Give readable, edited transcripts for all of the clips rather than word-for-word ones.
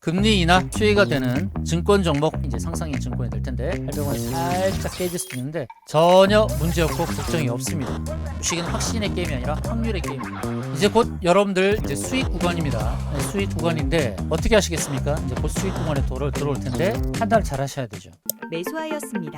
금리 인하 추이가 되는 증권 종목 이제 상승인 증권이 될 텐데 800원이 살짝 깨질 수도 있는데 전혀 문제 없고 걱정이 없습니다. 주식은 확신의 게임이 아니라 확률의 게임입니다. 이제 곧 여러분들 이제 수익 구간입니다. 네, 수익 구간인데 어떻게 하시겠습니까? 이제 곧 수익 구간에 들어올 텐데 판단을 잘 하셔야 되죠. 매수하였습니다.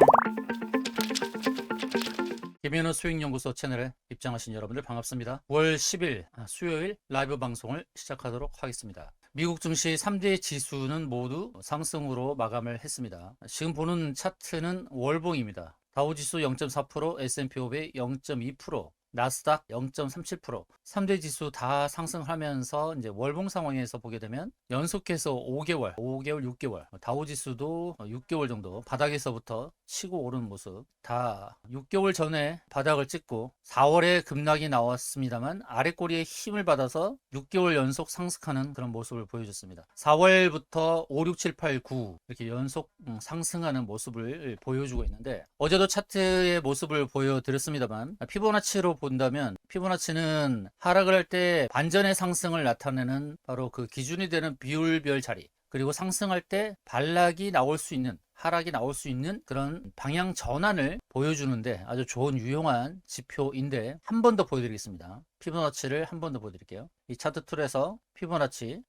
김현우 수익연구소 채널에 입장하신 여러분들 반갑습니다. 9월 10일 수요일 라이브 방송을 시작하도록 하겠습니다. 미국 증시 3대 지수는 모두 상승으로 마감을 했습니다. 지금 보는 차트는 월봉입니다. 다우지수 0.4%, S&P 500 0.2%, 나스닥 0.37%, 3대 지수 다 상승하면서 이제 월봉 상황에서 보게 되면 연속해서 5개월, 6개월, 다우지수도 6개월 정도 바닥에서부터 치고 오르는 모습, 다 6개월 전에 바닥을 찍고 4월에 급락이 나왔습니다만 아래꼬리에 힘을 받아서 6개월 연속 상승하는 그런 모습을 보여줬습니다. 4월부터 5, 6, 7, 8, 9 이렇게 연속 상승하는 모습을 보여주고 있는데 어제도 차트의 모습을 보여드렸습니다만 피보나치로 본다면 피보나치는 하락을 할 때 반전의 상승을 나타내는 바로 그 기준이 되는 비율별 자리, 그리고 상승할 때 반락이 나올 수 있는, 하락이 나올 수 있는 그런 방향 전환을 보여주는데 아주 좋은 유용한 지표인데 한 번 더 보여드리겠습니다. 피보나치를 한 번 더 보여드릴게요. 이 차트 툴에서 피보나치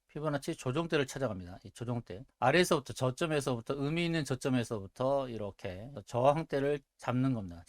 조정대를 찾아갑니다. 이 조정대 아래에서부터 저점에서부터 의미 있는 저점에서부터 이렇게 저항대를 잡는 겁니다.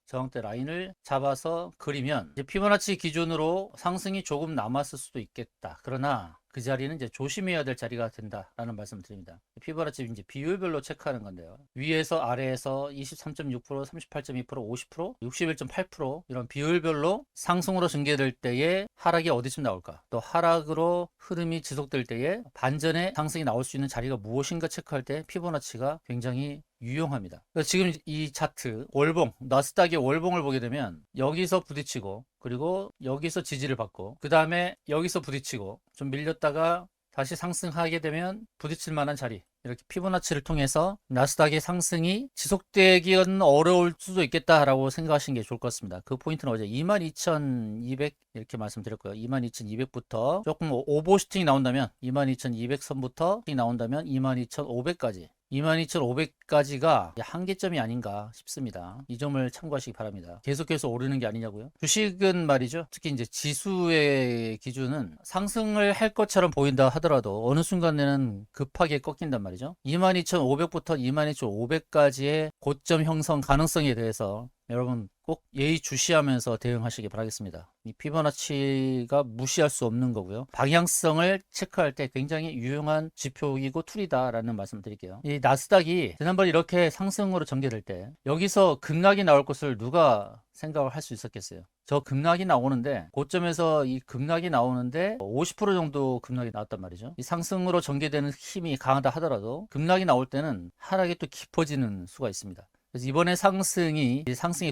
저항대 라인을 잡아서 그리면 이제 피보나치 기준으로 상승이 조금 남았을 수도 있겠다. 그러나 그 자리는 이제 조심해야 될 자리가 된다라는 말씀을 드립니다. 피보나치 이제 비율별로 체크하는 건데요. 위에서 아래에서 23.6%, 38.2%, 50%, 61.8% 이런 비율별로 상승으로 전개될 때에 하락이 어디쯤 나올까? 또 하락으로 흐름이 지속될 때에 반전의 상승이 나올 수 있는 자리가 무엇인가 체크할 때 피보나치가 굉장히 유용합니다. 지금 이 차트 월봉, 나스닥의 월봉을 보게 되면 여기서 부딪히고 그리고 여기서 지지를 받고 그 다음에 여기서 부딪히고 좀 밀렸다가 다시 상승하게 되면 부딪힐 만한 자리, 이렇게 피보나치를 통해서 나스닥의 상승이 지속되기는 어려울 수도 있겠다라고 생각하시는 게 좋을 것 같습니다. 그 포인트는 어제 22,200 이렇게 말씀드렸고요. 22,200부터 조금 오버슈팅이 나온다면 22,200선부터 나온다면 22,500까지 22,500까지가 한계점이 아닌가 싶습니다. 이 점을 참고하시기 바랍니다. 계속해서 오르는 게 아니냐고요. 주식은 말이죠. 특히 이제 지수의 기준은 상승을 할 것처럼 보인다 하더라도 어느 순간에는 급하게 꺾인단 말이죠. 22,500부터 22,500까지의 고점 형성 가능성에 대해서 여러분 꼭 예의주시하면서 대응하시기 바라겠습니다. 이 피보나치가 무시할 수 없는 거고요. 방향성을 체크할 때 굉장히 유용한 지표이고 툴이다라는 말씀 드릴게요. 이 나스닥이 지난번 이렇게 상승으로 전개될 때 여기서 급락이 나올 것을 누가 생각을 할 수 있었겠어요? 저 급락이 나오는데 고점에서 이 급락이 나오는데 50% 정도 급락이 나왔단 말이죠. 이 상승으로 전개되는 힘이 강하다 하더라도 급락이 나올 때는 하락이 또 깊어지는 수가 있습니다. 그래서 이번에 상승이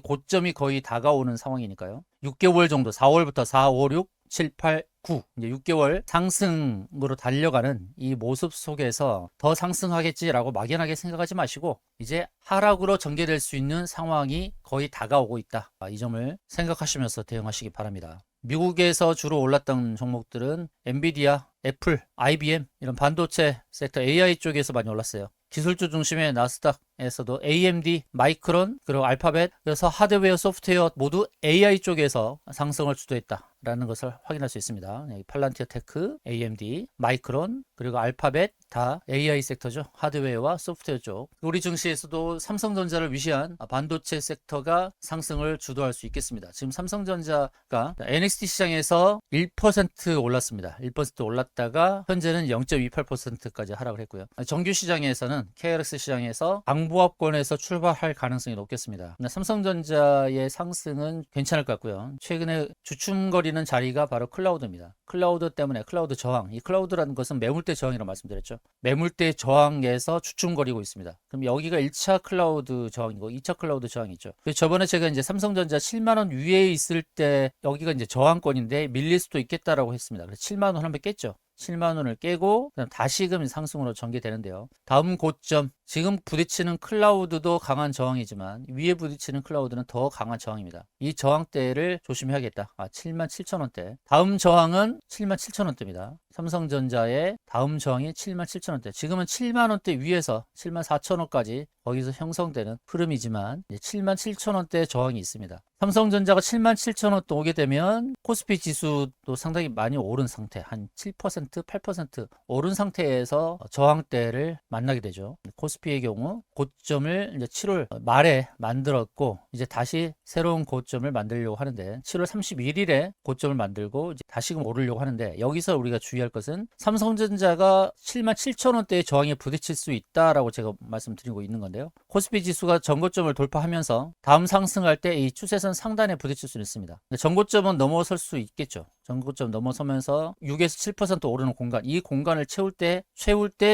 고점이 거의 다가오는 상황이니까요. 6개월 정도 4월부터 4, 5, 6, 7, 8, 9 이제 6개월 상승으로 달려가는 이 모습 속에서 더 상승하겠지라고 막연하게 생각하지 마시고 이제 하락으로 전개될 수 있는 상황이 거의 다가오고 있다. 이 점을 생각하시면서 대응하시기 바랍니다. 미국에서 주로 올랐던 종목들은 엔비디아, 애플, IBM 이런 반도체 섹터 AI 쪽에서 많이 올랐어요. 기술주 중심의 나스닥에서도 AMD, 마이크론, 그리고 알파벳, 그래서 하드웨어, 소프트웨어 모두 AI 쪽에서 상승을 주도했다라는 것을 확인할 수 있습니다. 팔란티어 테크, AMD, 마이크론, 그리고 알파벳 다 AI 섹터죠. 하드웨어와 소프트웨어 쪽. 우리 증시에서도 삼성전자를 위시한 반도체 섹터가 상승을 주도할 수 있겠습니다. 지금 삼성전자가 NXT 시장에서 1% 올랐습니다. 1% 올랐다가 현재는 0.28%까지 하락을 했고요. 정규 시장에서는 KRX 시장에서 강보합권에서 출발할 가능성이 높겠습니다. 삼성전자의 상승은 괜찮을 것 같고요. 최근에 주춤거리는 자리가 바로 클라우드입니다. 클라우드 때문에 클라우드 저항, 이 클라우드라는 것은 매물대 저항이라고 말씀드렸죠. 매물대 저항에서 주춤거리고 있습니다. 그럼 여기가 1차 클라우드 저항이고 2차 클라우드 저항이죠. 저번에 제가 이제 삼성전자 7만원 위에 있을 때 여기가 이제 저항권인데 밀릴 수도 있겠다라고 했습니다. 그래서 7만원 한번 깼죠. 7만원을 깨고 그다음 다시금 상승으로 전개되는데요. 다음 고점 지금 부딪히는 클라우드도 강한 저항이지만 위에 부딪히는 클라우드는 더 강한 저항입니다. 이 저항대를 조심해야겠다. 77,000원대. 다음 저항은 77,000원대입니다. 삼성전자의 다음 저항이 77,000원대. 지금은 7만원대 위에서 74,000원까지 거기서 형성되는 흐름이지만 77,000원대 저항이 있습니다. 삼성전자가 77,000원 오게 되면 코스피 지수도 상당히 많이 오른 상태, 한 7%, 8% 오른 상태에서 저항대를 만나게 되죠. 코스피의 경우 고점을 이제 7월 말에 만들었고 이제 다시 새로운 고점을 만들려고 하는데 7월 31일에 고점을 만들고 이제 다시금 오르려고 하는데 여기서 우리가 주의할 것은 삼성전자가 77,000원대의 저항에 부딪힐 수 있다라고 제가 말씀드리고 있는 건데요. 코스피 지수가 전고점을 돌파하면서 다음 상승할 때 이 추세선 상단에 부딪힐 수 있습니다. 전고점은 넘어설 수 있겠죠. 전고점 넘어서면서 6에서 7% 오르는 공간, 이 공간을 채울 때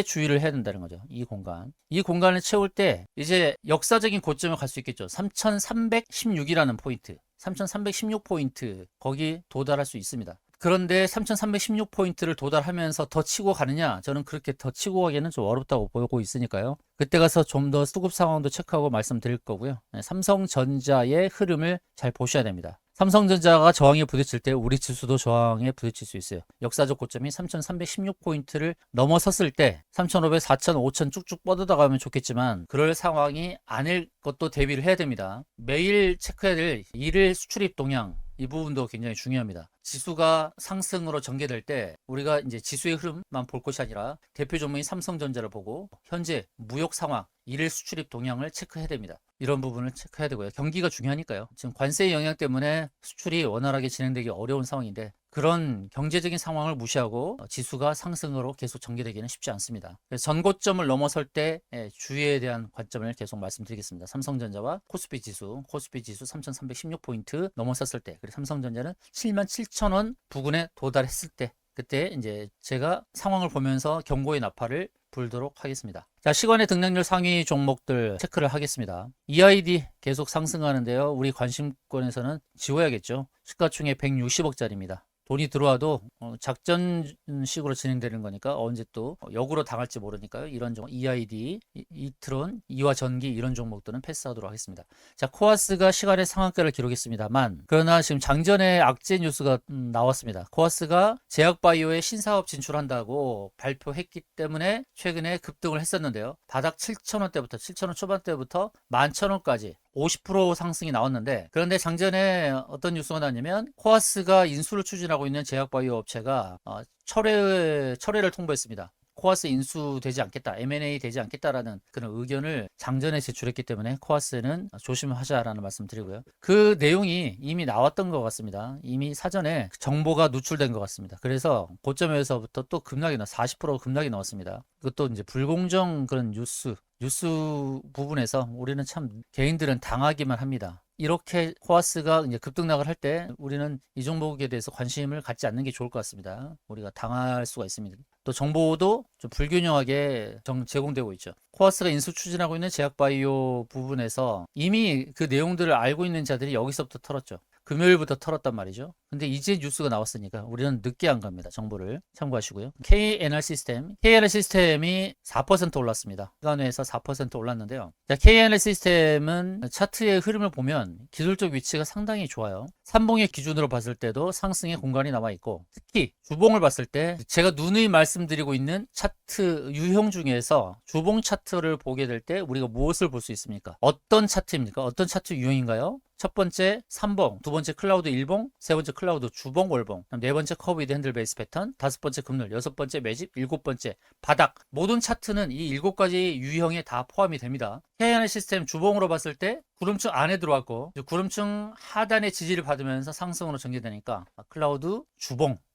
주의를 해야 된다는 거죠. 이 공간을 채울 때 이제 역사적인 고점에 갈 수 있겠죠. 3,316이라는 포인트, 3,316포인트 거기 도달할 수 있습니다. 그런데 3,316포인트를 도달하면서 더 치고 가느냐? 저는 그렇게 더 치고 가기에는 좀 어렵다고 보고 있으니까요. 그때 가서 좀 더 수급 상황도 체크하고 말씀드릴 거고요. 삼성전자의 흐름을 잘 보셔야 됩니다. 삼성전자가 저항에 부딪힐 때 우리 지수도 저항에 부딪힐 수 있어요. 역사적 고점이 3,316포인트를 넘어섰을 때 3,500, 4,000, 5,000 쭉쭉 뻗어나가면 좋겠지만 그럴 상황이 아닐 것도 대비를 해야 됩니다. 매일 체크해야 될 일일 수출입 동향 이 부분도 굉장히 중요합니다. 지수가 상승으로 전개될 때 우리가 이제 지수의 흐름만 볼 것이 아니라 대표 종목인 삼성전자를 보고 현재 무역 상황, 일일 수출입 동향을 체크해야 됩니다. 이런 부분을 체크해야 되고요. 경기가 중요하니까요. 지금 관세의 영향 때문에 수출이 원활하게 진행되기 어려운 상황인데 그런 경제적인 상황을 무시하고 지수가 상승으로 계속 전개되기는 쉽지 않습니다. 그래서 전고점을 넘어설 때 주의에 대한 관점을 계속 말씀드리겠습니다. 삼성전자와 코스피 지수 3,316포인트 넘어섰을 때, 그리고 삼성전자는 77,000원 부근에 도달했을 때, 그때 이제 제가 상황을 보면서 경고의 나팔을 불도록 하겠습니다. 자, 시간의 등락률 상위 종목들 체크를 하겠습니다. EID 계속 상승하는데요. 우리 관심권에서는 지워야겠죠. 시가총액 160억짜리입니다. 돈이 들어와도 작전식으로 진행되는 거니까 언제 또 역으로 당할지 모르니까요. 이런 종목 EID, 이트론, 이화전기 이런 종목들은 패스하도록 하겠습니다. 자, 코아스가 시간의 상한가를 기록했습니다만 그러나 지금 장전에 악재 뉴스가 나왔습니다. 코아스가 제약바이오에 신사업 진출한다고 발표했기 때문에 최근에 급등을 했었는데요. 바닥 7,000원대부터 7,000원 초반대부터 11,000원까지 50% 상승이 나왔는데, 그런데 장전에 어떤 뉴스가 나왔냐면 코아스가 인수를 추진하고 있는 제약바이오 업체가 철회를 통보했습니다. 코아스 인수되지 않겠다, M&A 되지 않겠다라는 그런 의견을 장전에 제출했기 때문에 코아스는 조심하자라는 말씀 드리고요. 그 내용이 이미 나왔던 것 같습니다. 이미 사전에 정보가 누출된 것 같습니다. 그래서 고점에서부터 또 급락이 40% 급락이 나왔습니다. 그것도 이제 불공정 그런 뉴스 부분에서 우리는 참 개인들은 당하기만 합니다. 이렇게 코아스가 이제 급등락을 할 때 우리는 이 종목에 대해서 관심을 갖지 않는 게 좋을 것 같습니다. 우리가 당할 수가 있습니다. 또 정보도 좀 불균형하게 제공되고 있죠. 코아스가 인수 추진하고 있는 제약바이오 부분에서 이미 그 내용들을 알고 있는 자들이 여기서부터 털었죠. 금요일부터 털었단 말이죠. 근데 이제 뉴스가 나왔으니까 우리는 늦게 안 갑니다. 정보를 참고하시고요. KNR 시스템이 4% 올랐습니다. 시간에서 4% 올랐는데요. 자, KNR 시스템은 차트의 흐름을 보면 기술적 위치가 상당히 좋아요. 삼봉의 기준으로 봤을 때도 상승의 공간이 남아 있고, 특히 주봉을 봤을 때 제가 누누이 말씀드리고 있는 차트 유형 중에서 주봉 차트를 보게 될 때 우리가 무엇을 볼 수 있습니까? 어떤 차트입니까? 어떤 차트 유형인가요? 첫 번째 3봉, 두 번째 클라우드 1봉, 세 번째 클라우드 주봉 월봉, 네 번째 커브이드 핸들 베이스 패턴, 다섯 번째 급늘, 여섯 번째 매집, 일곱 번째 바닥. 모든 차트는 이 일곱 가지 유형에 다 포함이 됩니다. KNR 시스템 주봉으로 봤을 때 구름층 안에 들어왔고 구름층 하단의 지지를 받으면서 상승으로 전개되니까 클라우드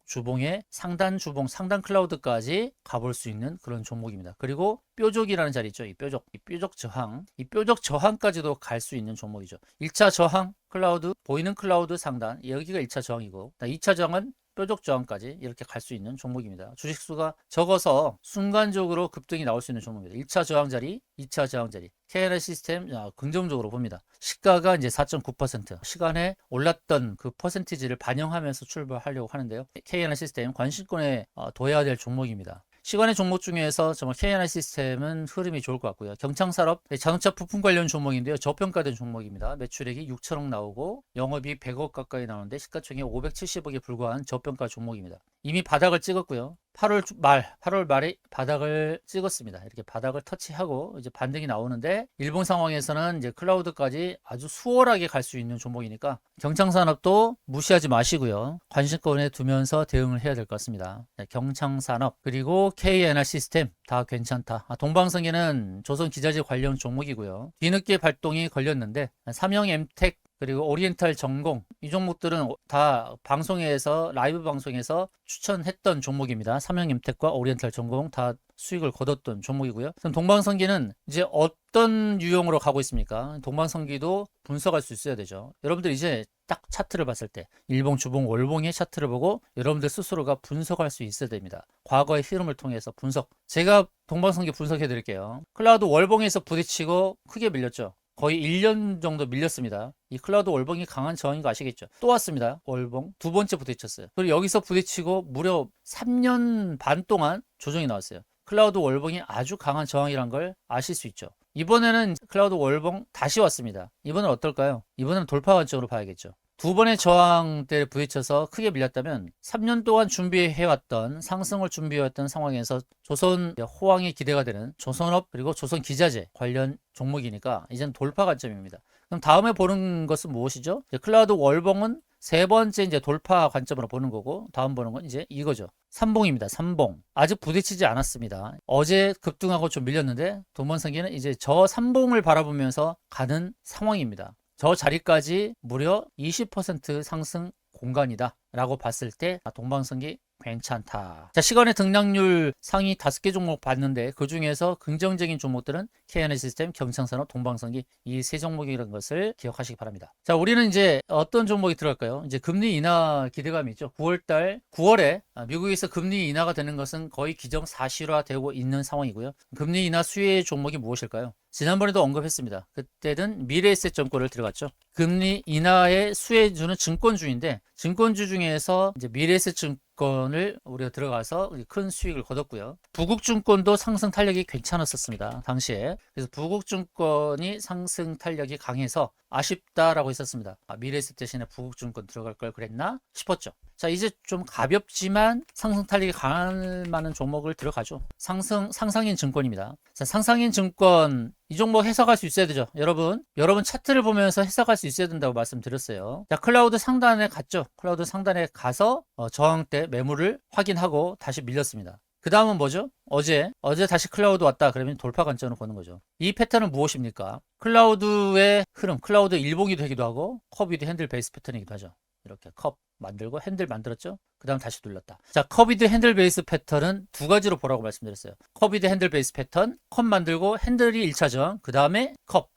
주봉의 상단 주봉, 상단 클라우드까지 가볼 수 있는 그런 종목입니다. 그리고 뾰족이라는 자리 있죠. 이 뾰족 저항까지도 갈 수 있는 종목이죠. 1차 저항 클라우드, 보이는 클라우드 상단, 여기가 1차 저항이고 2차 저항은 뾰족 저항까지 이렇게 갈 수 있는 종목입니다. 주식수가 적어서 순간적으로 급등이 나올 수 있는 종목입니다. 1차 저항 자리, 2차 저항 자리. KNR 시스템 긍정적으로 봅니다. 시가가 이제 4.9%, 시간에 올랐던 그 퍼센티지를 반영하면서 출발하려고 하는데요. KNR 시스템 관심권에 둬야 될 종목입니다. 시간의 종목 중에서 정말 K&I 시스템은 흐름이 좋을 것 같고요. 경창산업, 자동차 부품 관련 종목인데요. 저평가된 종목입니다. 매출액이 6천억 나오고 영업이익 100억 가까이 나오는데 시가총액 570억에 불과한 저평가 종목입니다. 이미 바닥을 찍었고요. 8월 말에 바닥을 찍었습니다. 이렇게 바닥을 터치하고 이제 반등이 나오는데 일본 상황에서는 이제 클라우드까지 아주 수월하게 갈 수 있는 종목이니까 경창산업도 무시하지 마시고요. 관심권에 두면서 대응을 해야 될 것 같습니다. 경창산업 그리고 K&I 시스템 다 괜찮다. 동방성계는 조선기자재 관련 종목이고요. 뒤늦게 발동이 걸렸는데 삼형엠텍 그리고 오리엔탈 전공 이 종목들은 다 방송에서 라이브 방송에서 추천했던 종목입니다. 삼형엠텍과 오리엔탈 전공 다 수익을 거뒀던 종목이고요. 그럼 동방성기는 이제 어떤 유형으로 가고 있습니까? 동방성기도 분석할 수 있어야 되죠. 여러분들 이제 딱 차트를 봤을 때 일봉, 주봉, 월봉의 차트를 보고 여러분들 스스로가 분석할 수 있어야 됩니다. 과거의 흐름을 통해서 분석. 제가 동방성기 분석해 드릴게요. 클라우드 월봉에서 부딪히고 크게 밀렸죠. 거의 1년 정도 밀렸습니다. 이 클라우드 월봉이 강한 저항인 거 아시겠죠? 또 왔습니다. 월봉 두 번째 부딪혔어요. 그리고 여기서 부딪히고 무려 3년 반 동안 조정이 나왔어요. 클라우드 월봉이 아주 강한 저항이란 걸 아실 수 있죠. 이번에는 클라우드 월봉 다시 왔습니다. 이번엔 어떨까요? 이번에는 돌파 관점으로 봐야겠죠. 두 번의 저항대에 부딪혀서 크게 밀렸다면 3년 동안 준비해왔던 상승을 준비해왔던 상황에서 조선 호황이 기대가 되는 조선업 그리고 조선기자재 관련 종목이니까 이제는 돌파 관점입니다. 그럼 다음에 보는 것은 무엇이죠? 클라우드 월봉은 세 번째 이제 돌파 관점으로 보는 거고 다음 보는 건 이제 이거죠. 삼봉입니다. 삼봉. 아직 부딪히지 않았습니다. 어제 급등하고 좀 밀렸는데 동방성기는 이제 저 삼봉을 바라보면서 가는 상황입니다. 저 자리까지 무려 20% 상승 공간이다 라고 봤을 때 동방성기 괜찮다. 자, 시간의 등락률 상위 5개 종목 봤는데 그 중에서 긍정적인 종목들은 K&I 시스템, 경창산업, 동방성기 이 세 종목이라는 것을 기억하시기 바랍니다. 자, 우리는 이제 어떤 종목이 들어갈까요? 이제 금리 인하 기대감이 있죠. 9월에 미국에서 금리 인하가 되는 것은 거의 기정사실화되고 있는 상황이고요. 금리 인하 수혜 종목이 무엇일까요? 지난번에도 언급했습니다. 그때는 미래에셋증권을 들어갔죠. 금리 인하에 수혜주는 증권주인데 증권주 중에서 이제 미래에셋증권을 우리가 들어가서 큰 수익을 거뒀고요. 부국증권도 상승 탄력이 괜찮았었습니다. 당시에. 그래서 부국증권이 상승 탄력이 강해서 아쉽다라고 했었습니다. 미래에셋 대신에 부국증권 들어갈 걸 그랬나 싶었죠. 자, 이제 좀 가볍지만 상승 탄력이 강할 만한 종목을 들어가죠. 상상인 증권입니다. 자, 상상인 증권 이 종목 해석할 수 있어야 되죠. 여러분 차트를 보면서 해석할 수 있어야 된다고 말씀드렸어요. 자, 클라우드 상단에 갔죠. 클라우드 상단에 가서 저항대 매물을 확인하고 다시 밀렸습니다. 그 다음은 뭐죠? 어제 다시 클라우드 왔다 그러면 돌파 관점으로 보는 거죠. 이 패턴은 무엇입니까? 클라우드의 흐름, 클라우드 일봉이 되기도 하고 컵위드 핸들 베이스 패턴이기도 하죠. 이렇게 컵 만들고 핸들 만들었죠. 그 다음 다시 눌렀다. 자, 컵위드 핸들 베이스 패턴은 두 가지로 보라고 말씀드렸어요. 컵위드 핸들 베이스 패턴, 컵 만들고 핸들이 1차 저항, 그 다음에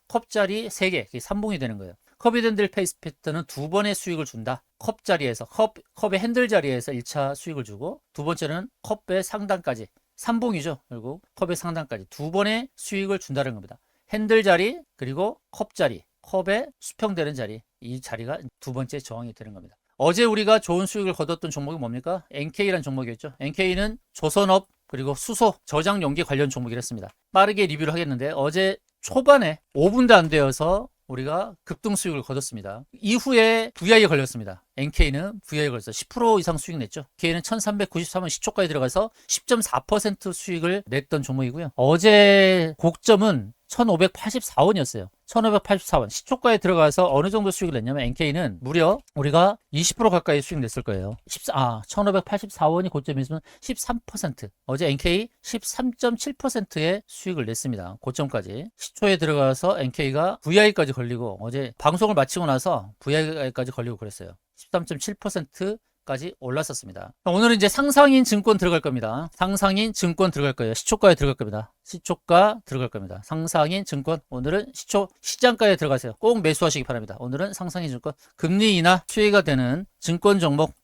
컵자리 3개, 그게 3봉이 되는 거예요. 컵위드 핸들 베이스 패턴은 두 번의 수익을 준다. 컵 자리에서, 컵의 핸들 자리에서 1차 수익을 주고, 두 번째는 컵의 상단까지, 3봉이죠. 그리고 컵의 상단까지 두 번의 수익을 준다는 겁니다. 핸들 자리, 그리고 컵 자리, 컵의 수평되는 자리, 이 자리가 두 번째 저항이 되는 겁니다. 어제 우리가 좋은 수익을 거뒀던 종목이 뭡니까? NK라는 종목이었죠. NK는 조선업 그리고 수소 저장 용기 관련 종목이랬습니다. 빠르게 리뷰를 하겠는데 어제 초반에 5분도 안 되어서 우리가 급등 수익을 거뒀습니다. 이후에 VI에 걸렸습니다. NK는 VI에 걸려서 10% 이상 수익 냈죠. K는 1393원 시초가에 들어가서 10.4% 수익을 냈던 종목이고요. 어제 고점은 1584원이었어요. 1584원. 시초가에 들어가서 어느 정도 수익을 냈냐면 NK는 무려 우리가 20% 가까이 수익 냈을 거예요. 1584원이 고점이었으면 13%. 어제 NK 13.7%의 수익을 냈습니다. 고점까지. 시초에 들어가서 NK가 VI까지 걸리고 어제 방송을 마치고 나서 VI까지 걸리고 그랬어요. 13.7%까지 올랐었습니다. 오늘은 이제 상상인 증권 들어갈 겁니다. 상상인 증권 들어갈 거예요. 시초가에 들어갈 겁니다. 시초가 들어갈 겁니다. 상상인 증권 오늘은 시장가에 들어가세요. 꼭 매수하시기 바랍니다. 오늘은 상상인 증권 금리 인하 수혜가 되는 증권 종목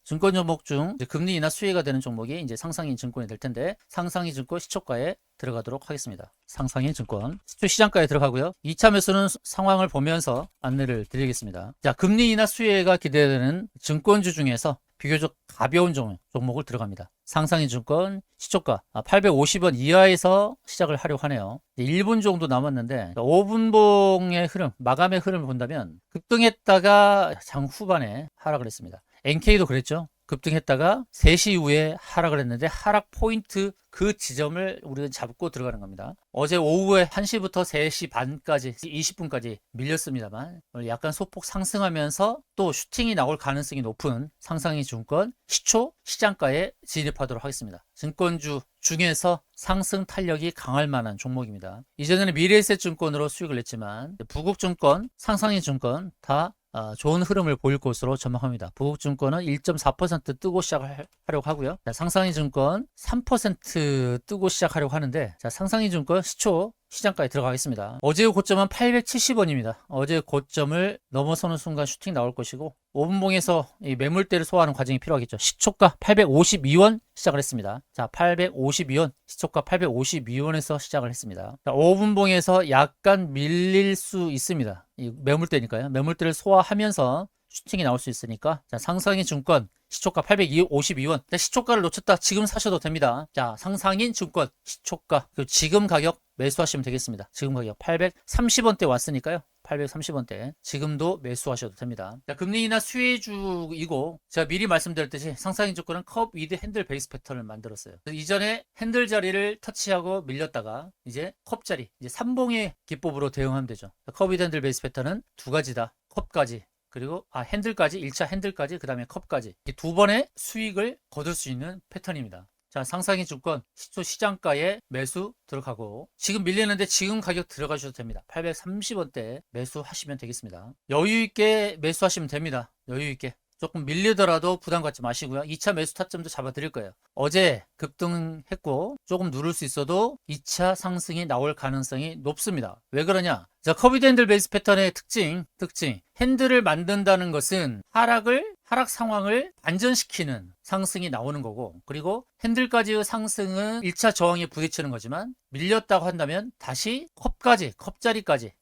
중 이제 금리 인하 수혜가 되는 종목이 이제 상상인 증권이 될 텐데 상상인 증권 시초가에 들어가도록 하겠습니다. 상상인 증권 시장가에 들어가고요. 2차 매수는 상황을 보면서 안내를 드리겠습니다. 자, 금리 인하 수혜가 기대되는 증권주 중에서 비교적 가벼운 종목을 들어갑니다. 상상인증권 시초가 850원 이하에서 시작을 하려고 하네요. 1분 정도 남았는데 5분봉의 흐름, 마감의 흐름을 본다면 급등했다가 장 후반에 하락을 했습니다. NK도 그랬죠. 급등했다가 3시 이후에 하락을 했는데 하락 포인트 그 지점을 우리는 잡고 들어가는 겁니다. 어제 오후에 1시부터 3시 반까지 20분까지 밀렸습니다만 오늘 약간 소폭 상승하면서 또 슈팅이 나올 가능성이 높은 상상인증권 시초 시장가에 진입하도록 하겠습니다. 증권주 중에서 상승 탄력이 강할 만한 종목입니다. 이전에는 미래에셋증권으로 수익을 냈지만 부국증권, 상상인증권 다 좋은 흐름을 보일 것으로 전망합니다. 부국증권은 1.4% 뜨고 시작하려고 하고요. 상상인증권 3% 뜨고 시작하려고 하는데 상상인증권 시초 시장가에 들어가겠습니다. 어제의 고점은 870원입니다. 어제의 고점을 넘어서는 순간 슈팅 나올 것이고 5분봉에서 이 매물대를 소화하는 과정이 필요하겠죠. 시초가 852원 시작을 했습니다. 자, 852원 시초가 852원에서 시작을 했습니다. 자, 5분봉에서 약간 밀릴 수 있습니다. 이 매물대니까요. 매물대를 소화하면서 슈팅이 나올 수 있으니까 자, 상상인증권 시초가 852원. 시초가를 놓쳤다. 지금 사셔도 됩니다. 자, 상상인증권 시초가 지금 가격 매수하시면 되겠습니다. 지금 가격 830원대 왔으니까요. 830원대 지금도 매수하셔도 됩니다. 자, 금리 인하 수혜주이고 제가 미리 말씀드렸듯이 상상인증권은 컵 위드 핸들 베이스 패턴을 만들었어요. 이전에 핸들 자리를 터치하고 밀렸다가 이제 컵 자리, 이제 3봉의 기법으로 대응하면 되죠. 컵 위드 핸들 베이스 패턴은 두 가지다. 컵까지 그리고 핸들까지 1차 핸들까지 그 다음에 컵까지 이 두 번의 수익을 거둘 수 있는 패턴입니다. 자, 상상인증권 시초 시장가에 매수 들어가고 지금 밀리는데 지금 가격 들어가셔도 됩니다. 830원대 매수하시면 되겠습니다. 여유있게 매수하시면 됩니다. 여유있게 조금 밀리더라도 부담 갖지 마시고요. 2차 매수 타점도 잡아 드릴 거예요. 어제 급등했고 조금 누를 수 있어도 2차 상승이 나올 가능성이 높습니다. 왜 그러냐? 자, 커비드 핸들 베이스 패턴의 특징. 핸들을 만든다는 것은 하락 상황을 안전시키는 상승이 나오는 거고, 그리고 핸들까지의 상승은 1차 저항에 부딪히는 거지만 밀렸다고 한다면 다시 컵자리까지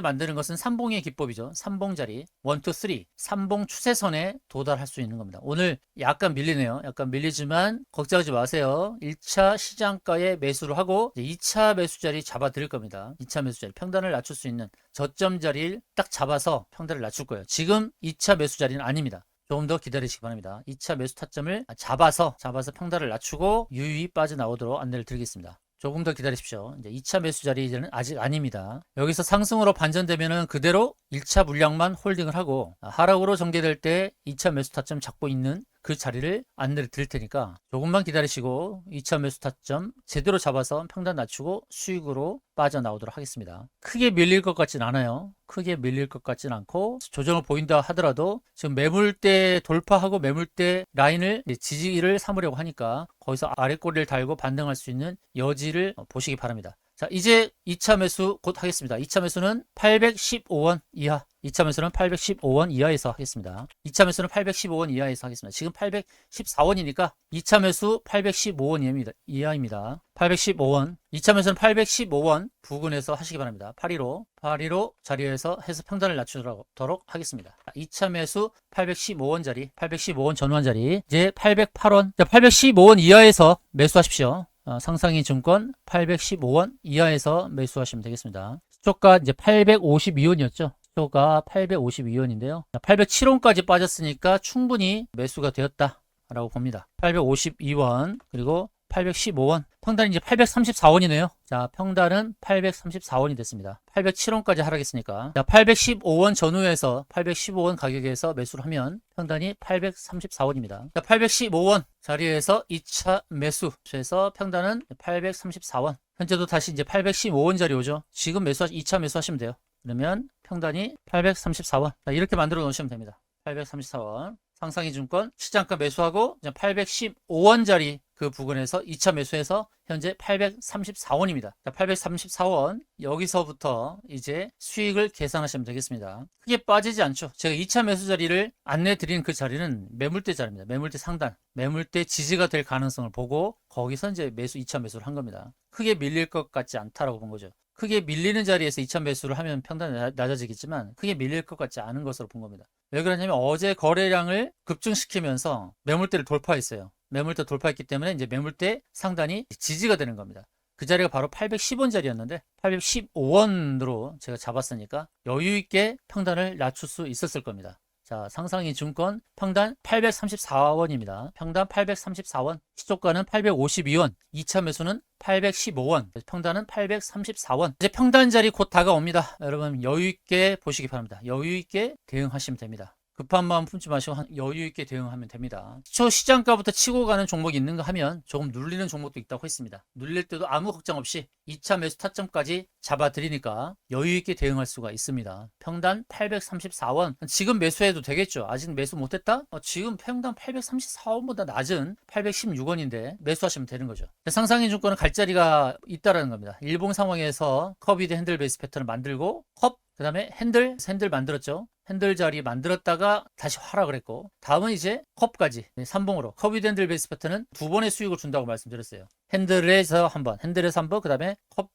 만드는 것은 3봉의 기법이죠. 3봉 자리 1, 2, 3 3봉 추세선에 도달할 수 있는 겁니다. 오늘 약간 밀리네요. 약간 밀리지만 걱정하지 마세요. 1차 시장가에 매수를 하고 2차 매수 자리 잡아 드릴 겁니다. 2차 매수 자리 평단을 낮출 수 있는 저점 자리를 딱 잡아서 평단을 낮출 거예요. 지금 2차 매수 자리는 아닙니다. 조금 더 기다리시기 바랍니다. 2차 매수 타점을 잡아서 평단을 낮추고 유유히 빠져나오도록 안내를 드리겠습니다. 조금 더 기다리십시오. 이제 2차 매수 자리는 아직 아닙니다. 여기서 상승으로 반전되면은 그대로 1차 물량만 홀딩을 하고 하락으로 전개될 때 2차 매수 타점 잡고 있는 그 자리를 안내를 드릴 테니까 조금만 기다리시고 2차 매수 타점 제대로 잡아서 평단 낮추고 수익으로 빠져나오도록 하겠습니다. 크게 밀릴 것 같진 않아요. 크게 밀릴 것 같진 않고 조정을 보인다 하더라도 지금 매물대 돌파하고 매물대 라인을 지지를 삼으려고 하니까 거기서 아랫꼬리를 달고 반등할 수 있는 여지를 보시기 바랍니다. 자, 이제 2차 매수 곧 하겠습니다. 2차 매수는 815원 이하. 2차 매수는 815원 이하에서 하겠습니다. 2차 매수는 815원 이하에서 하겠습니다. 지금 814원이니까 2차 매수 815원 이하입니다. 815원. 2차 매수는 815원 부근에서 하시기 바랍니다. 815 자리에서 해서 평단을 낮추도록 하겠습니다. 2차 매수 815원 자리, 815원 전환 자리, 이제 808원. 815원 이하에서 매수하십시오. 상상인증권 815원 이하에서 매수하시면 되겠습니다. 시초가 이제 852원이었죠. 시초가 852원인데요. 807원까지 빠졌으니까 충분히 매수가 되었다라고 봅니다. 852원 그리고 815원 평단이 이제 834원이네요. 자, 평단은 834원이 됐습니다. 807원까지 하락했으니까 자, 815원 전후에서 815원 가격에서 매수를 하면 평단이 834원입니다. 자, 815원 자리에서 2차 매수해서 평단은 834원. 현재도 다시 이제 815원 자리 오죠. 지금 2차 매수하시면 돼요. 그러면 평단이 834원. 자, 이렇게 만들어 놓으시면 됩니다. 834원. 상상인증권 시장가 매수하고 815원짜리 그 부근에서 2차 매수해서 현재 834원입니다. 834원 여기서부터 이제 수익을 계산하시면 되겠습니다. 크게 빠지지 않죠. 제가 2차 매수 자리를 안내 드린 그 자리는 매물대 자리입니다. 매물대 상단, 매물대 지지가 될 가능성을 보고 거기서 이제 2차 매수를 한 겁니다. 크게 밀릴 것 같지 않다라고 본 거죠. 크게 밀리는 자리에서 2차 매수를 하면 평단이 낮아지겠지만 크게 밀릴 것 같지 않은 것으로 본 겁니다. 왜 그러냐면 어제 거래량을 급증시키면서 매물대를 돌파했어요. 매물대 돌파했기 때문에 이제 매물대 상단이 지지가 되는 겁니다. 그 자리가 바로 810원 자리였는데 815원으로 제가 잡았으니까 여유 있게 평단을 낮출 수 있었을 겁니다. 자, 상상이 증권 평단 834원입니다. 평단 834원, 시초가는 852원, 2차 매수는 815원, 평단은 834원. 이제 평단 자리 곧 다가옵니다. 여러분 여유 있게 보시기 바랍니다. 여유 있게 대응하시면 됩니다. 급한 마음 품지 마시고 여유 있게 대응하면 됩니다. 시초 시장가부터 치고 가는 종목이 있는가 하면 조금 눌리는 종목도 있다고 했습니다. 눌릴 때도 아무 걱정 없이 2차 매수 타점까지 잡아드리니까 여유 있게 대응할 수가 있습니다. 평단 834원. 지금 매수해도 되겠죠. 아직 매수 못했다? 지금 평단 834원보다 낮은 816원인데 매수하시면 되는 거죠. 상상인 증권은 갈 자리가 있다라는 겁니다. 일봉 상황에서 커비드 핸들 베이스 패턴을 만들고 그 다음에 핸들 만들었죠. 핸들 자리 만들었다가 다시 하락을 했고, 다음은 이제 컵까지 3봉으로 커비드 핸들 베이스 패턴은 두 번의 수익을 준다고 말씀드렸어요. 핸들에서 한 번, 그 다음에 컵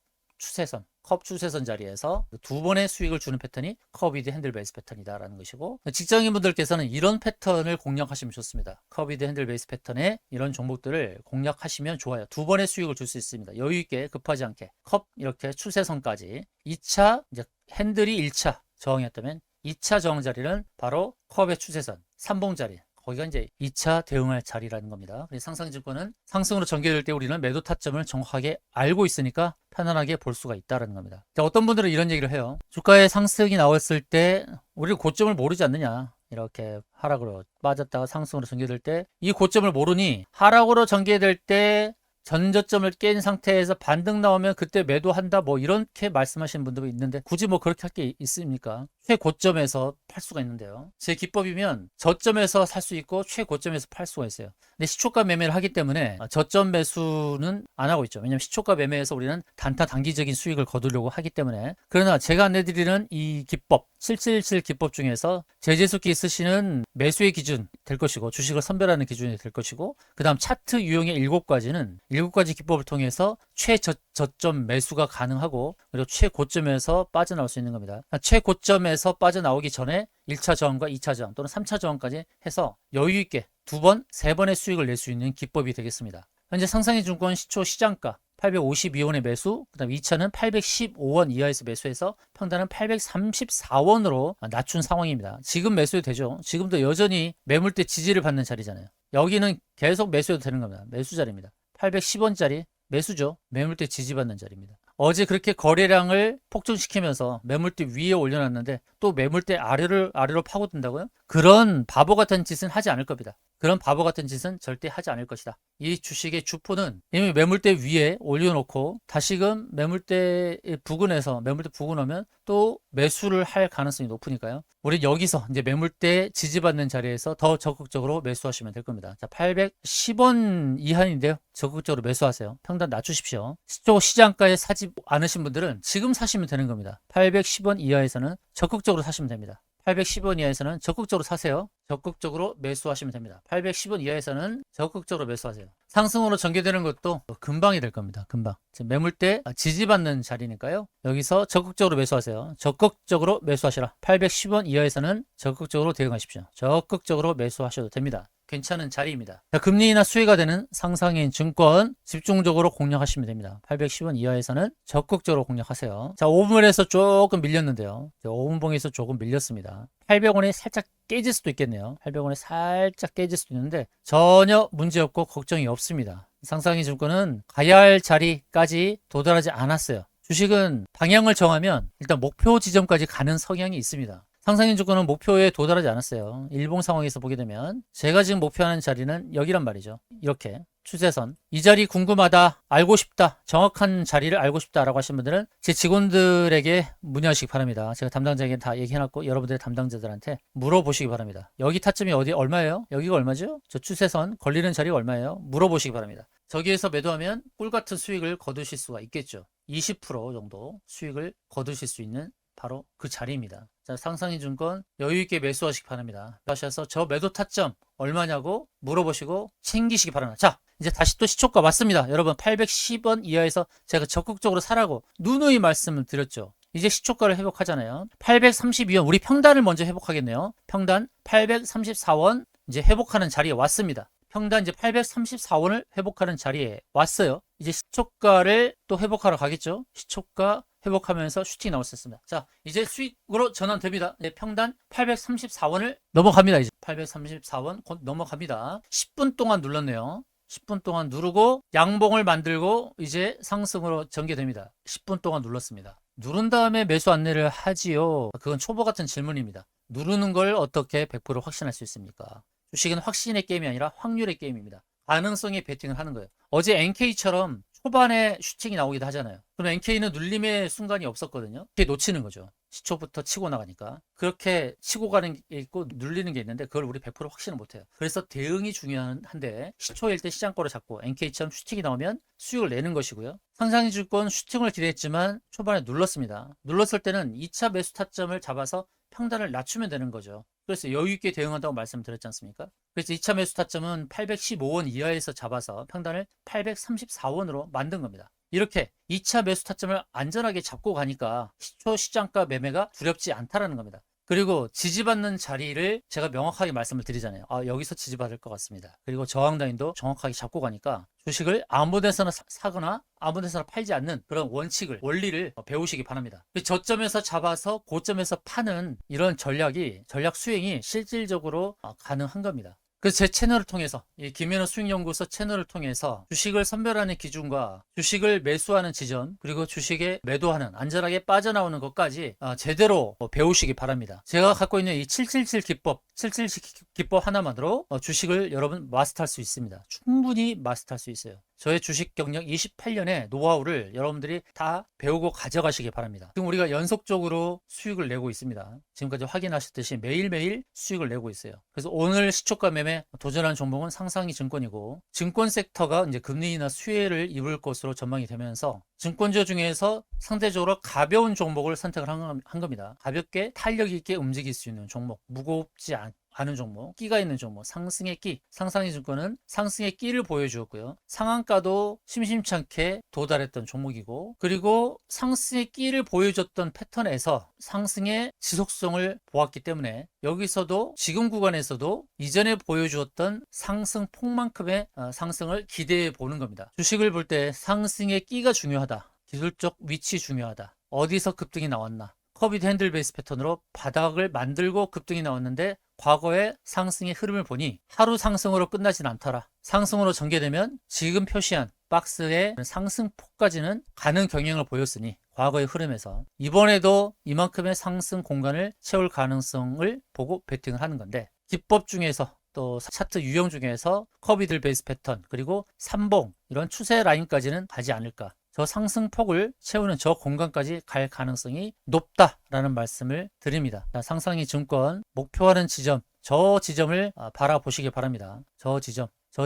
추세선 자리에서 두 번의 수익을 주는 패턴이 커비드 핸들 베이스 패턴이다라는 것이고, 직장인분들께서는 이런 패턴을 공략하시면 좋습니다. 커비드 핸들 베이스 패턴의 이런 종목들을 공략하시면 좋아요. 두 번의 수익을 줄 수 있습니다. 여유 있게 급하지 않게 컵 이렇게 추세선까지 2차 이제 핸들이 1차 저항이었다면 2차 저항 자리는 바로 컵의 추세선 3봉 자리, 거기가 이제 2차 대응할 자리라는 겁니다. 그래서 상상증권은 상승으로 전개될 때 우리는 매도 타점을 정확하게 알고 있으니까 편안하게 볼 수가 있다는 겁니다. 자, 어떤 분들은 이런 얘기를 해요. 주가의 상승이 나왔을 때 우리는 고점을 모르지 않느냐. 이렇게 하락으로 빠졌다가 상승으로 전개될 때 이 고점을 모르니 하락으로 전개될 때 전저점을 깬 상태에서 반등 나오면 그때 매도한다 뭐 이렇게 말씀하시는 분들도 있는데 굳이 뭐 그렇게 할 게 있습니까? 최고점에서 팔 수가 있는데요. 제 기법이면 저점에서 살 수 있고 최고점에서 팔 수가 있어요. 근데 시초가 매매를 하기 때문에 저점 매수는 안 하고 있죠. 왜냐하면 시초가 매매에서 우리는 단기적인 수익을 거두려고 하기 때문에. 그러나 제가 안내드리는 이 기법 777 기법 중에서 제재수기 쓰시는 매수의 기준 될 것이고 주식을 선별하는 기준이 될 것이고 그 다음 차트 유형의 7가지 기법을 통해서 최저점 매수가 가능하고 그리고 최고점에서 빠져나올 수 있는 겁니다. 최고점에서 빠져나오기 전에 1차 저항과 2차 저항 또는 3차 저항까지 해서 여유 있게 2번, 3번의 수익을 낼 수 있는 기법이 되겠습니다. 현재 상상의 증권 시초 시장가 852원의 매수, 그 다음 2차는 815원 이하에서 매수해서 평단은 834원으로 낮춘 상황입니다. 지금 매수해도 되죠. 지금도 여전히 매물대 지지를 받는 자리잖아요. 여기는 계속 매수해도 되는 겁니다. 매수 자리입니다. 810원짜리 매수죠. 매물대 지지받는 자리입니다. 어제 그렇게 거래량을 폭증시키면서 매물대 위에 올려놨는데 또 매물대 아래로 파고든다고요? 그런 바보 같은 짓은 하지 않을 겁니다. 그런 바보 같은 짓은 절대 하지 않을 것이다. 이 주식의 주포는 이미 매물대 위에 올려놓고 다시금 매물대 부근하면 또 매수를 할 가능성이 높으니까요. 우리 여기서 이제 매물대 지지받는 자리에서 더 적극적으로 매수하시면 될 겁니다. 자, 810원 이하인데요. 적극적으로 매수하세요. 평단 낮추십시오. 시초 시장가에 사지 않으신 분들은 지금 사시면 되는 겁니다. 810원 이하에서는 적극적으로 사시면 됩니다. 810원 이하에서는 적극적으로 사세요. 적극적으로 매수하시면 됩니다. 810원 이하에서는 적극적으로 매수하세요. 상승으로 전개되는 것도 금방이 될 겁니다. 금방. 지금 매물대 지지받는 자리니까요. 여기서 적극적으로 매수하세요. 적극적으로 매수하시라. 810원 이하에서는 적극적으로 대응하십시오. 적극적으로 매수하셔도 됩니다. 괜찮은 자리입니다. 자, 금리 인하 수혜가 되는 상상인 증권 집중적으로 공략하시면 됩니다. 810원 이하에서는 적극적으로 공략하세요. 자, 5분에서 조금 밀렸는데요. 5분봉에서 조금 밀렸습니다. 800원에 살짝 깨질 수도 있겠네요. 800원에 살짝 깨질 수도 있는데 전혀 문제없고 걱정이 없습니다. 상상인 증권은 가야 할 자리까지 도달하지 않았어요. 주식은 방향을 정하면 일단 목표 지점까지 가는 성향이 있습니다. 상상인 증권은 목표에 도달하지 않았어요. 일봉 상황에서 보게 되면 제가 지금 목표하는 자리는 여기란 말이죠. 이렇게 추세선. 이 자리 궁금하다, 알고 싶다, 정확한 자리를 알고 싶다라고 하신 분들은 제 직원들에게 문의하시기 바랍니다. 제가 담당자에게 다 얘기해놨고 여러분들의 담당자들한테 물어보시기 바랍니다. 여기 타점이 얼마예요? 여기가 얼마죠? 저 추세선 걸리는 자리가 얼마예요? 물어보시기 바랍니다. 저기에서 매도하면 꿀같은 수익을 거두실 수가 있겠죠. 20% 정도 수익을 거두실 수 있는 바로 그 자리입니다. 자, 상상인 증권 여유있게 매수하시기 바랍니다. 하셔서 저 매도 타점 얼마냐고 물어보시고 챙기시기 바랍니다. 자, 이제 다시 또 시초가 왔습니다. 여러분 810원 이하에서 제가 적극적으로 사라고 누누이 말씀을 드렸죠. 이제 시초가를 회복하잖아요. 832원 우리 평단을 먼저 회복하겠네요. 평단 834원 이제 회복하는 자리에 왔습니다. 평단 이제 834원을 회복하는 자리에 왔어요. 이제 시초가를 또 회복하러 가겠죠. 시초가 회복하면서 슈팅이 나올 수 있습니다. 자, 이제 수익으로 전환됩니다. 이제 평단 834원을 넘어갑니다. 이제 834원 곧 넘어갑니다. 10분 동안 눌렀네요. 10분 동안 누르고 양봉을 만들고 이제 상승으로 전개됩니다. 10분 동안 눌렀습니다. 누른 다음에 매수 안내를 하지요. 그건 초보 같은 질문입니다. 누르는 걸 어떻게 100% 확신할 수 있습니까? 주식은 확신의 게임이 아니라 확률의 게임입니다. 가능성에 베팅을 하는 거예요. 어제 NK처럼 초반에 슈팅이 나오기도 하잖아요. 그럼 NK는 눌림의 순간이 없었거든요. 이렇게 놓치는 거죠. 시초부터 치고 나가니까. 그렇게 치고 가는 게 있고 눌리는 게 있는데 그걸 우리 100% 확신을 못해요. 그래서 대응이 중요한데 시초일 때 시장거를 잡고 NK처럼 슈팅이 나오면 수익을 내는 것이고요. 상장주권 슈팅을 기대했지만 초반에 눌렀습니다. 눌렀을 때는 2차 매수 타점을 잡아서 평단을 낮추면 되는 거죠. 그래서 여유있게 대응한다고 말씀드렸지 않습니까? 그래서 2차 매수 타점은 815원 이하에서 잡아서 평단을 834원으로 만든 겁니다. 이렇게 2차 매수 타점을 안전하게 잡고 가니까 시초 시장가 매매가 두렵지 않다라는 겁니다. 그리고 지지받는 자리를 제가 명확하게 말씀을 드리잖아요. 여기서 지지받을 것 같습니다. 그리고 저항 라인도 정확하게 잡고 가니까 주식을 아무 데서나 사거나 아무 데서나 팔지 않는 그런 원리를 배우시기 바랍니다. 저점에서 잡아서 고점에서 파는 이런 전략 수행이 실질적으로 가능한 겁니다. 그래서 제 채널을 통해서 이 김현우 수익연구소 채널을 통해서 주식을 선별하는 기준과 주식을 매수하는 지점 그리고 주식에 매도하는 안전하게 빠져나오는 것까지 제대로 배우시기 바랍니다. 제가 갖고 있는 이 777 기법 하나만으로 주식을 여러분 마스터할 수 있습니다. 충분히 마스터할 수 있어요. 저의 주식 경력 28년의 노하우를 여러분들이 다 배우고 가져가시기 바랍니다. 지금 우리가 연속적으로 수익을 내고 있습니다. 지금까지 확인하셨듯이 매일매일 수익을 내고 있어요. 그래서 오늘 시초가 매매 도전한 종목은 상상이 증권이고 증권 섹터가 이제 금리 인하 수혜를 입을 것으로 전망이 되면서 증권주 중에서 상대적으로 가벼운 종목을 선택을 한 겁니다. 가볍게 탄력 있게 움직일 수 있는 종목, 무겁지 않은 종목, 끼가 있는 종목, 상승의 끼. 상상이증권은 상승의 끼를 보여주었고요. 상한가도 심심찮게 도달했던 종목이고, 그리고 상승의 끼를 보여줬던 패턴에서 상승의 지속성을 보았기 때문에 여기서도 지금 구간에서도 이전에 보여주었던 상승폭만큼의 상승을 기대해 보는 겁니다. 주식을 볼 때 상승의 끼가 중요하다. 기술적 위치 중요하다. 어디서 급등이 나왔나. 커비드 핸들 베이스 패턴으로 바닥을 만들고 급등이 나왔는데 과거의 상승의 흐름을 보니 하루 상승으로 끝나진 않더라. 상승으로 전개되면 지금 표시한 박스의 상승폭까지는 가는 경향을 보였으니 과거의 흐름에서 이번에도 이만큼의 상승 공간을 채울 가능성을 보고 베팅을 하는 건데 기법 중에서 또 차트 유형 중에서 커비드 베이스 패턴 그리고 삼봉 이런 추세 라인까지는 가지 않을까. 저 상승폭을 채우는 저 공간까지 갈 가능성이 높다라는 말씀을 드립니다. 상상이 증권 목표하는 지점, 저 지점을 바라보시기 바랍니다. 저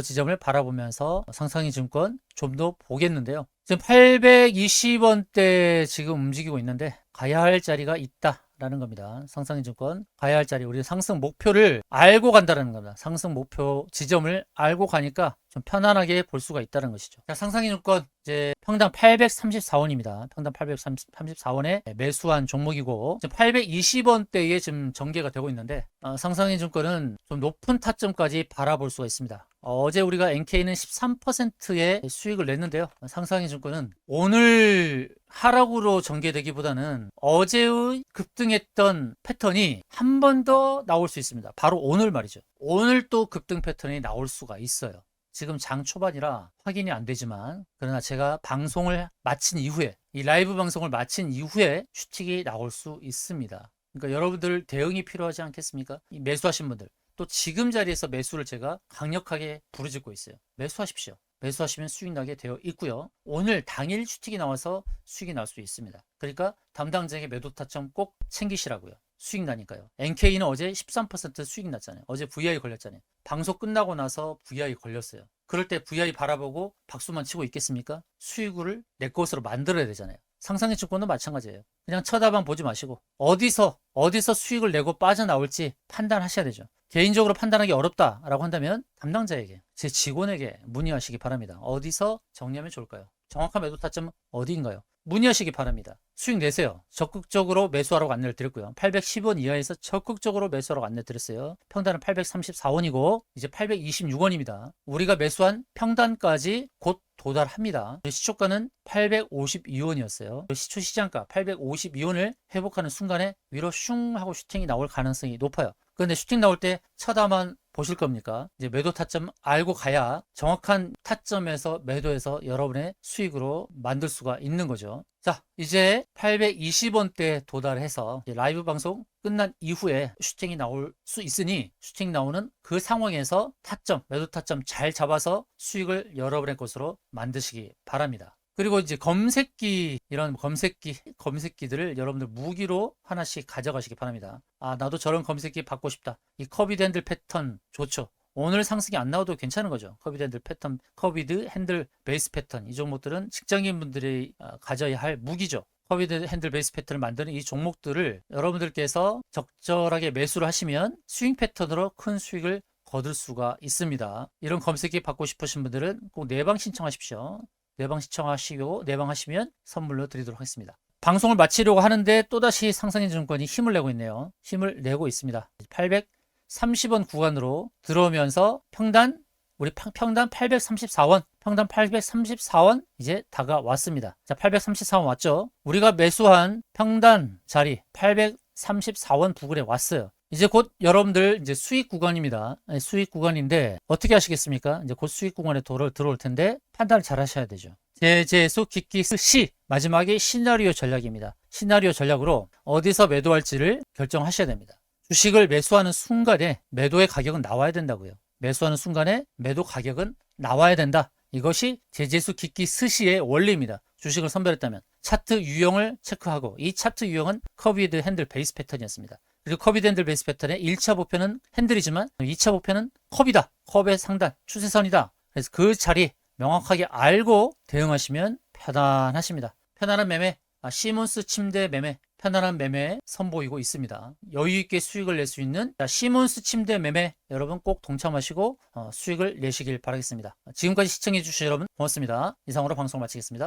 지점을 바라보면서 상상이 증권 좀 더 보겠는데요. 지금 820원대 지금 움직이고 있는데 가야 할 자리가 있다라는 겁니다. 상상이 증권 가야 할 자리, 우리 상승 목표를 알고 간다는 겁니다. 상승 목표 지점을 알고 가니까 좀 편안하게 볼 수가 있다는 것이죠. 자, 상상이 증권 이제 평당 834원입니다. 평당 834원에 매수한 종목이고 820원대에 지금 전개가 되고 있는데 상상이 증권은 좀 높은 타점까지 바라볼 수가 있습니다. 어제 우리가 NK는 13%의 수익을 냈는데요. 상상이 증권은 오늘 하락으로 전개되기보다는 어제의 급등했던 패턴이 한 번 더 나올 수 있습니다. 바로 오늘 말이죠. 오늘 또 급등 패턴이 나올 수가 있어요. 지금 장 초반이라 확인이 안 되지만 그러나 제가 방송을 마친 이후에 이 라이브 방송을 마친 이후에 슈팅이 나올 수 있습니다. 그러니까 여러분들 대응이 필요하지 않겠습니까? 이 매수하신 분들 또 지금 자리에서 매수를 제가 강력하게 부르짖고 있어요. 매수하십시오. 매수하시면 수익 나게 되어 있고요. 오늘 당일 슈팅이 나와서 수익이 날 수 있습니다. 그러니까 담당자에게 매도 타점 꼭 챙기시라고요. 수익 나니까요. NK는 어제 13% 수익 났잖아요. 어제 VI 걸렸잖아요. 방송 끝나고 나서 VI 걸렸어요. 그럴 때 VI 바라보고 박수만 치고 있겠습니까? 수익을 내 것으로 만들어야 되잖아요. 상상의 증권도 마찬가지예요. 그냥 쳐다만 보지 마시고 어디서 수익을 내고 빠져나올지 판단하셔야 되죠. 개인적으로 판단하기 어렵다라고 한다면 담당자에게, 제 직원에게 문의하시기 바랍니다. 어디서 정리하면 좋을까요? 정확한 매도 타점은 어디인가요? 문의하시기 바랍니다. 수익 내세요. 적극적으로 매수하라고 안내를 드렸고요. 810원 이하에서 적극적으로 매수하라고 안내 드렸어요. 평단은 834원이고 이제 826원입니다. 우리가 매수한 평단까지 곧 도달합니다. 시초가는 852원이었어요. 시초 시장가 852원을 회복하는 순간에 위로 슝 하고 슈팅이 나올 가능성이 높아요. 그런데 슈팅 나올 때 쳐다만 보실 겁니까? 이제 매도 타점 알고 가야 정확한 타점에서 매도해서 여러분의 수익으로 만들 수가 있는 거죠. 자, 이제 820원대 도달해서 라이브 방송 끝난 이후에 슈팅이 나올 수 있으니 슈팅 나오는 그 상황에서 타점, 매도 타점 잘 잡아서 수익을 여러분의 것으로 만드시기 바랍니다. 그리고 이제 검색기, 이런 검색기들을 여러분들 무기로 하나씩 가져가시기 바랍니다. 아, 나도 저런 검색기 받고 싶다. 이 커비드 핸들 패턴 좋죠. 오늘 상승이 안 나와도 괜찮은 거죠. 커비드 핸들 패턴, 커비드 핸들 베이스 패턴, 이 종목들은 직장인분들이 가져야 할 무기죠. 커비드 핸들 베이스 패턴을 만드는 이 종목들을 여러분들께서 적절하게 매수를 하시면 스윙 패턴으로 큰 수익을 거둘 수가 있습니다. 이런 검색기 받고 싶으신 분들은 꼭 내방 신청하십시오. 내방 신청하시고 내방하시면 선물로 드리도록 하겠습니다. 방송을 마치려고 하는데 또다시 상승인증권이 힘을 내고 있네요. 힘을 내고 있습니다. 830원 구간으로 들어오면서 평단, 우리 평단 834원, 평단 834원 이제 다가왔습니다. 자, 834원 왔죠? 우리가 매수한 평단 자리 834원 부근에 왔어요. 이제 곧 여러분들 이제 수익 구간입니다. 수익 구간인데 어떻게 하시겠습니까? 이제 곧 수익 구간에 들어올 텐데 판단을 잘 하셔야 되죠. 제재수 기기 시 마지막에 시나리오 전략입니다. 시나리오 전략으로 어디서 매도할지를 결정하셔야 됩니다. 주식을 매수하는 순간에 매도의 가격은 나와야 된다고요. 매수하는 순간에 매도 가격은 나와야 된다. 이것이 제재수 기기 스시의 원리입니다. 주식을 선별했다면 차트 유형을 체크하고 이 차트 유형은 커비드 핸들 베이스 패턴이었습니다. 그리고 커비드 핸들 베이스 패턴의 1차 목표는 핸들이지만 2차 목표는 컵이다. 컵의 상단, 추세선이다. 그래서 그 자리 명확하게 알고 대응하시면 편안하십니다. 편안한 매매, 시몬스 침대 매매, 편안한 매매 선보이고 있습니다. 여유있게 수익을 낼 수 있는 시몬스 침대 매매 여러분 꼭 동참하시고 수익을 내시길 바라겠습니다. 지금까지 시청해주신 여러분 고맙습니다. 이상으로 방송 마치겠습니다.